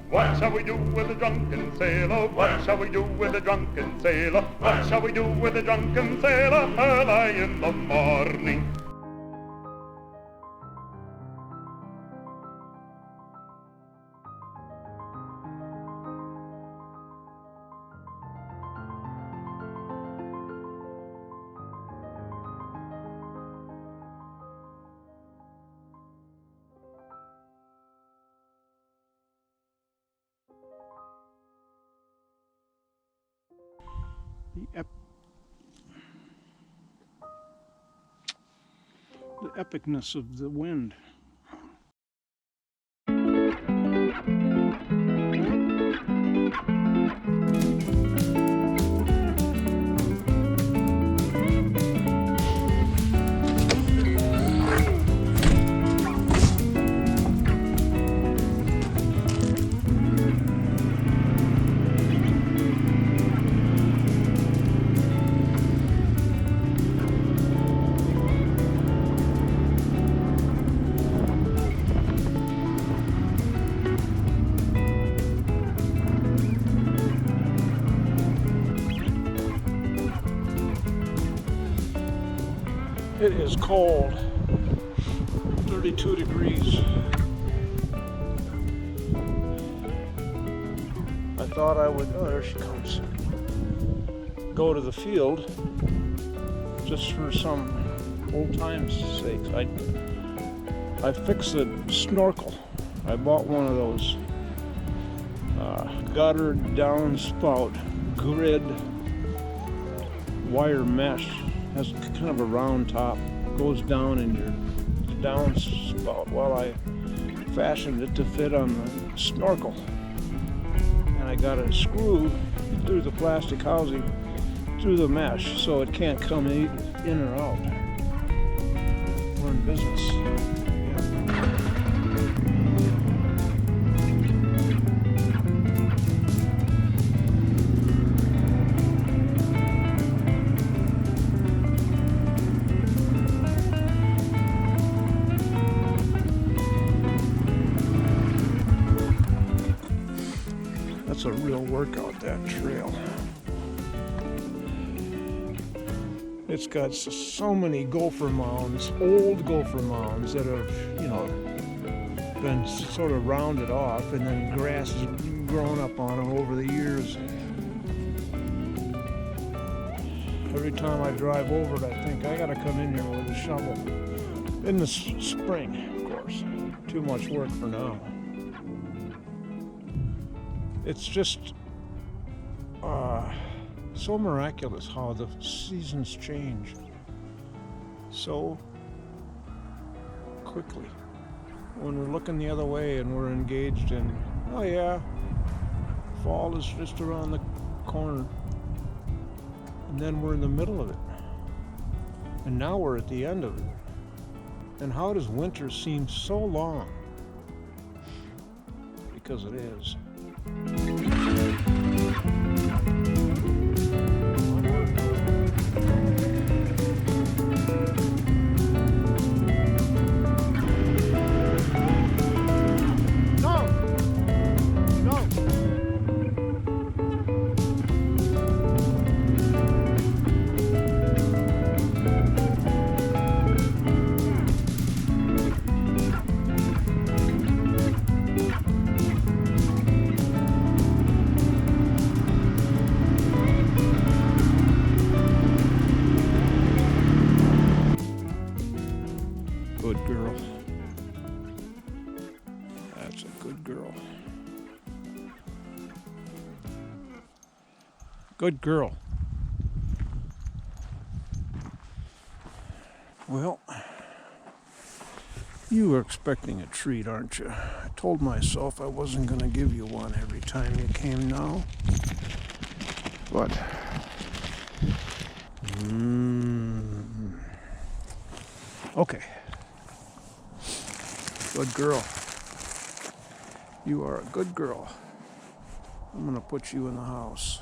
What shall we do with a drunken sailor? What shall we do with a drunken sailor? What shall we do with a drunken sailor early in the morning? The epicness of the wind. It is cold, 32 degrees. I thought I would, oh there she comes, go to the field just for some old times' sake. I fixed the snorkel. I bought one of those gutter downspout grid wire mesh. Has kind of a round top, goes down in your downspout. Well, I fashioned it to fit on the snorkel, and I got a screw through the plastic housing through the mesh so it can't come in or out. We're in business. It's a real workout, that trail. It's got so many gopher mounds, old gopher mounds that have, been sort of rounded off, and then grass has grown up on them over the years. Every time I drive over it, I think I gotta come in here with a shovel. In the spring, of course. Too much work for now. It's just so miraculous how the seasons change so quickly. When we're looking the other way and we're engaged in, oh yeah, fall is just around the corner. And then we're in the middle of it. And now we're at the end of it. And how does winter seem so long? Because it is. Good girl. That's a good girl. Good girl. Well, you were expecting a treat, aren't you? I told myself I wasn't going to give you one every time you came now. But okay. Good girl. You are a good girl. I'm going to put you in the house.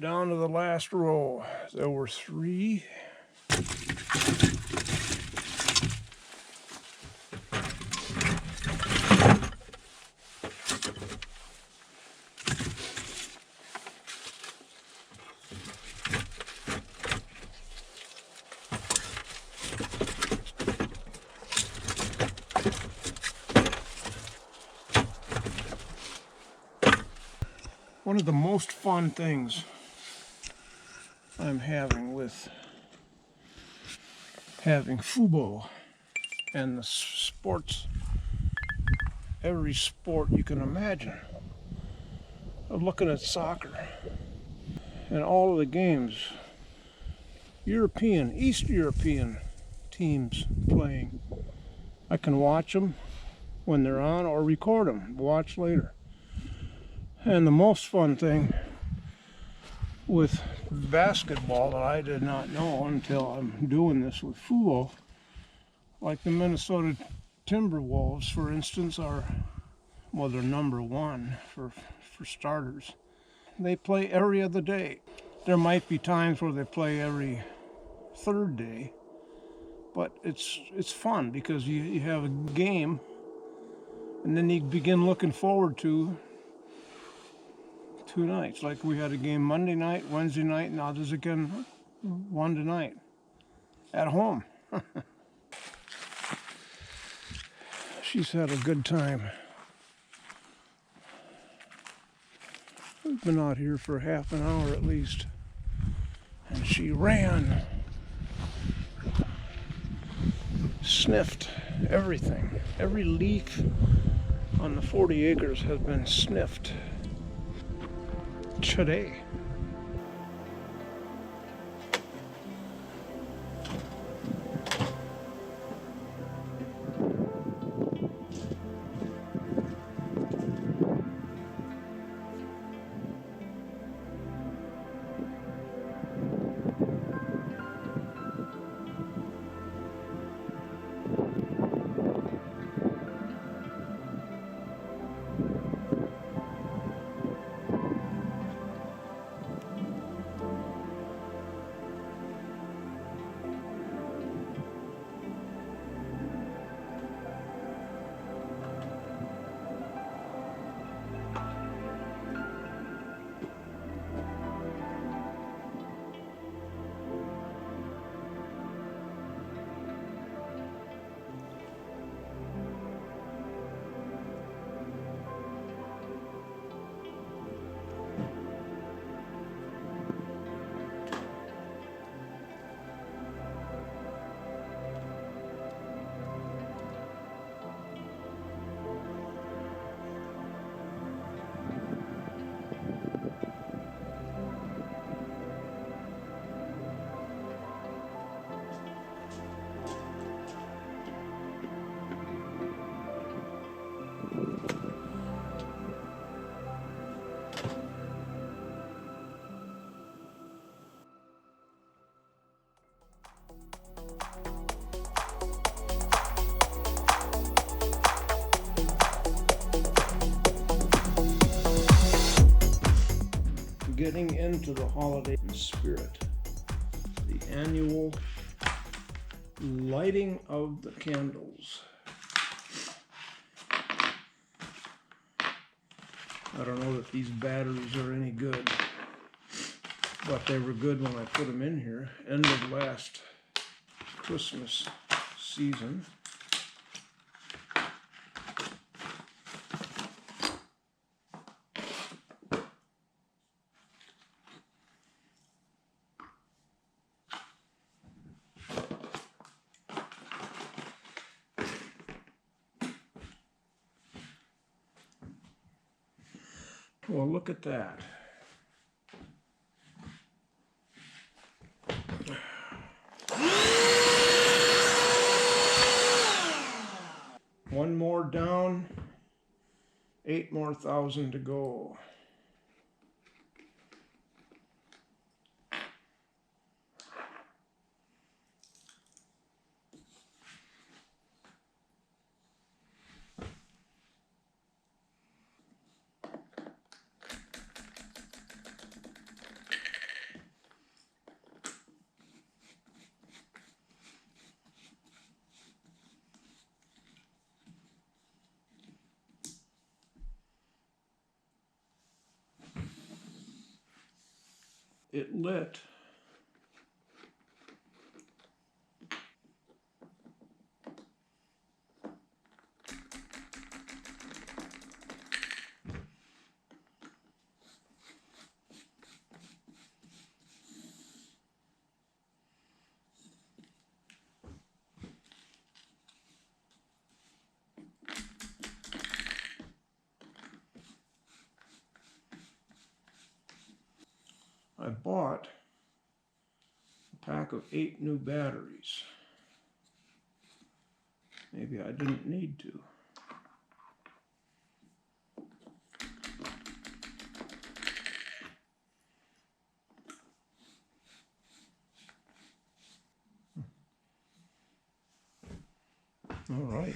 down to the last row. There were 3. One of the most fun things I'm having with having Fubo and the sports, every sport you can imagine. I'm looking at soccer and all of the games, European, East European teams playing. I can watch them when they're on or record them, watch later. And the most fun thing with basketball that I did not know until I'm doing this with Fubo, like the Minnesota Timberwolves, for instance, are, well, they're number 1 for starters. They play every other day. There might be times where they play every 3rd day, but it's fun because you have a game and then you begin looking forward to 2 nights. Like we had a game Monday night, Wednesday night, now there's again one tonight at home. She's had a good time. We've been out here for half an hour at least, and she ran, sniffed everything. Every leaf on the 40 acres has been sniffed today. Getting into the holiday spirit. The annual lighting of the candles. I don't know that these batteries are any good, but they were good when I put them in here. End of last Christmas season. Well, look at that. One more down, 8 more thousand to go. it lit. I bought a pack of 8 new batteries. Maybe I didn't need to. All right.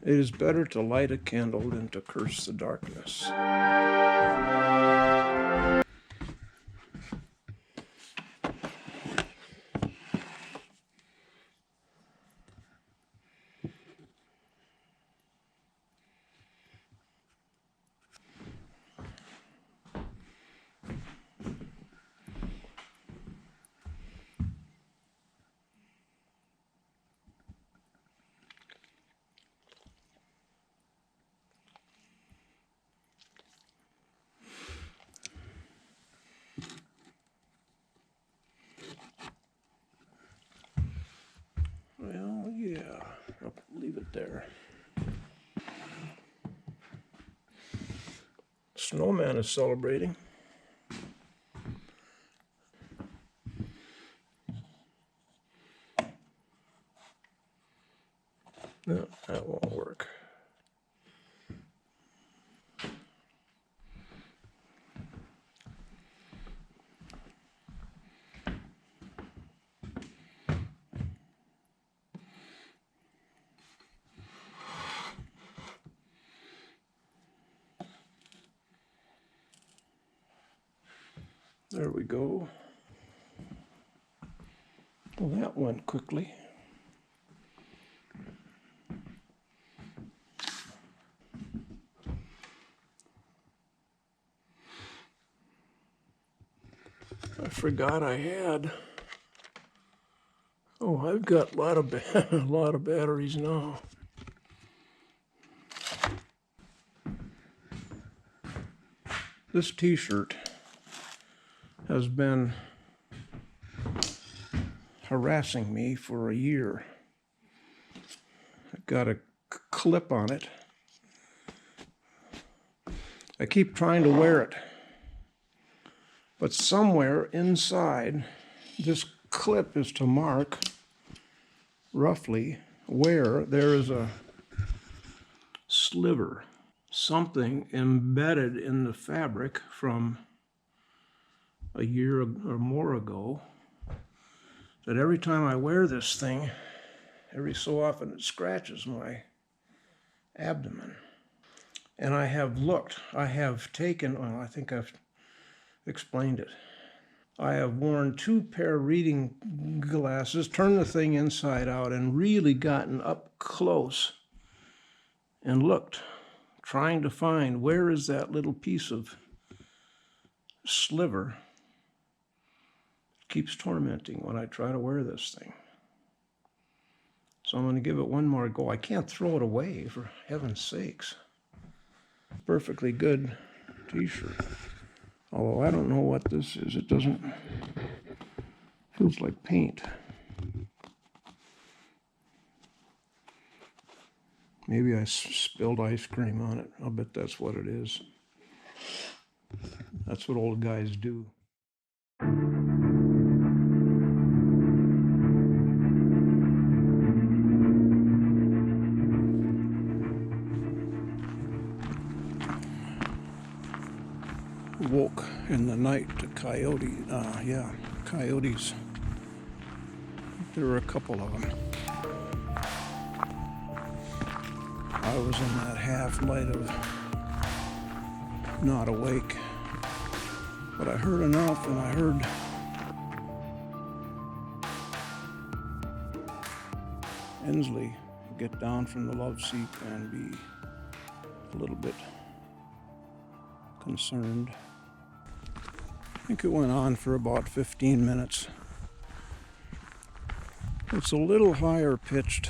It is better to light a candle than to curse the darkness. Well, yeah, I'll leave it there. Snowman is celebrating. No, that won't work. There we go. Well, that went quickly. I forgot I had. Oh, I've got a lot of batteries now. This t-shirt has been harassing me for a year. I've got a clip on it. I keep trying to wear it, but somewhere inside this clip is to mark roughly where there is a sliver, something embedded in the fabric from a year or more ago, that every time I wear this thing, every so often it scratches my abdomen. And I have looked, I have taken, well, I think I've explained it. I have worn 2 pair of reading glasses, turned the thing inside out, and really gotten up close and looked, trying to find where is that little piece of sliver. It keeps tormenting when I try to wear this thing. So I'm going to give it one more go. I can't throw it away, for heaven's sakes. Perfectly good t-shirt. Although I don't know what this is. It doesn't, feels like paint. Maybe I spilled ice cream on it. I'll bet that's what it is. That's what old guys do. Woke in the night to coyotes. There were a couple of them. I was in that half light of not awake, but I heard enough, and I heard Insley get down from the love seat and be a little bit concerned. I think it went on for about 15 minutes. It's a little higher pitched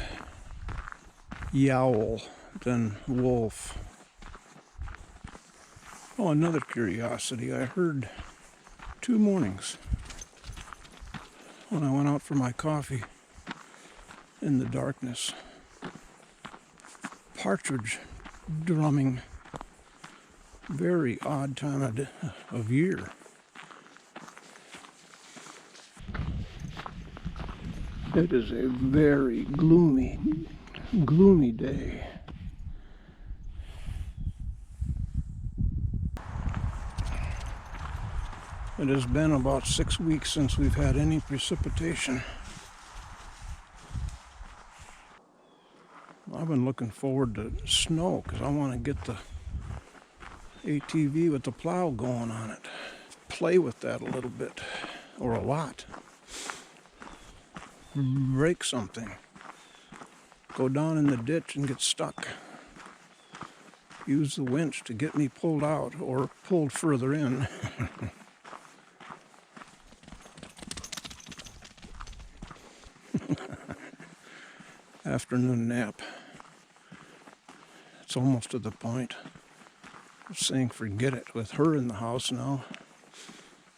yowl than wolf. Oh, another curiosity. I heard 2 mornings when I went out for my coffee in the darkness. Partridge drumming. Very odd time of year. It is a very gloomy day. It has been about 6 weeks since we've had any precipitation. I've been looking forward to snow because I want to get the ATV with the plow going on it. Play with that a little bit, or a lot. Break something. Go down in the ditch and get stuck. Use the winch to get me pulled out or pulled further in. Afternoon nap. It's almost to the point of saying forget it. With her in the house now,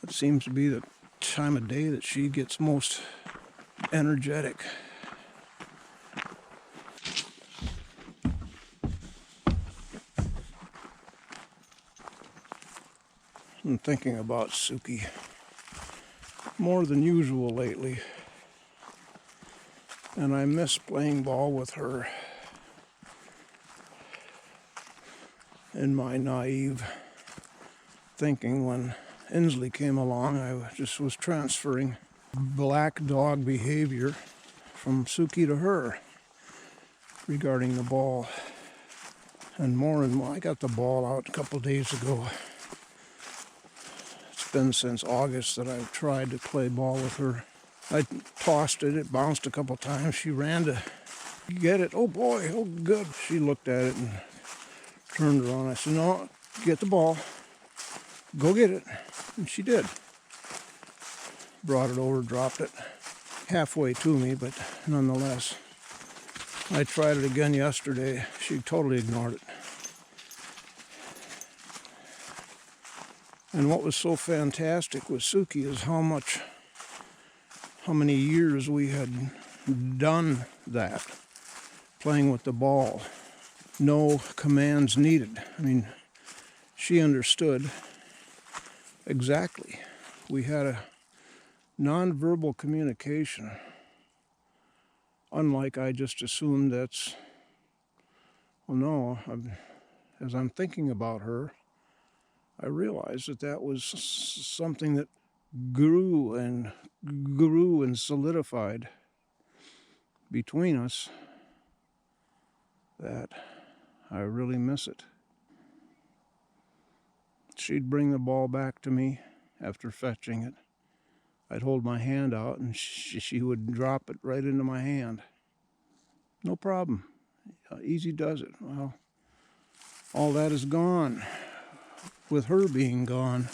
it seems to be the time of day that she gets most energetic. I'm thinking about Suki more than usual lately, and I miss playing ball with her. In my naive thinking, when Insley came along, I just was transferring black dog behavior from Suki to her regarding the ball. And more, I got the ball out a couple days ago. It's been since August that I've tried to play ball with her. I tossed it, it bounced a couple times. She ran to get it. Oh boy, oh good. She looked at it and turned around. I said, no, get the ball. Go get it. And she did. Brought it over, dropped it halfway to me, but nonetheless. I tried it again yesterday. She totally ignored it. And what was so fantastic with Suki is how many years we had done that, playing with the ball. No commands needed. I mean, she understood exactly. We had a nonverbal communication. Unlike I just assumed that's, well, no, as I'm thinking about her, I realized that was something that grew and solidified between us, that I really miss it. She'd bring the ball back to me after fetching it. I'd hold my hand out and she would drop it right into my hand. No problem. Easy does it. Well, all that is gone. With her being gone,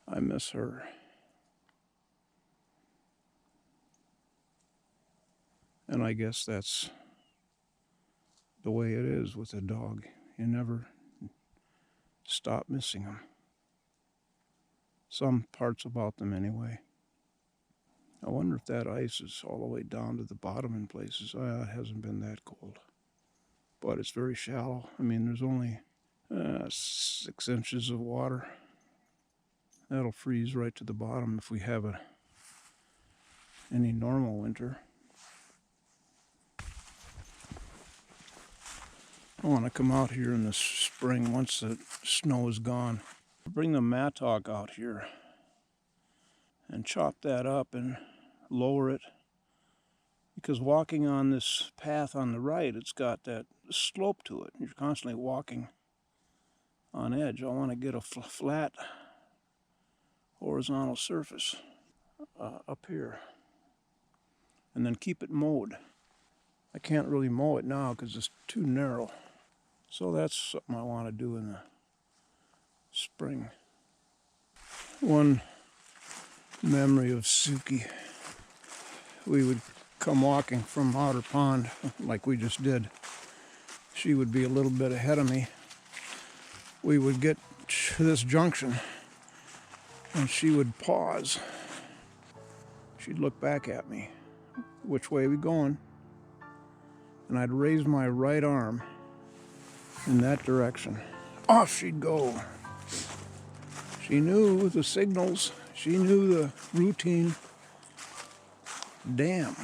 I miss her. And I guess that's the way it is with a dog. You never stop missing them. Some parts about them anyway. I wonder if that ice is all the way down to the bottom in places. It hasn't been that cold. But it's very shallow. I mean, there's only 6 inches of water. That'll freeze right to the bottom if we have any normal winter. I want to come out here in the spring once the snow is gone. Bring the mattock out here and chop that up and lower it. Because walking on this path on the right, it's got that slope to it. You're constantly walking on edge. I want to get a flat horizontal surface up here. And then keep it mowed. I can't really mow it now because it's too narrow. So that's something I want to do in the spring. One memory of Suki. We would come walking from Otter Pond like we just did. She would be a little bit ahead of me. We would get to this junction and she would pause. She'd look back at me. Which way are we going? And I'd raise my right arm in that direction. Off she'd go. She knew the signals. She knew the routine. Damn.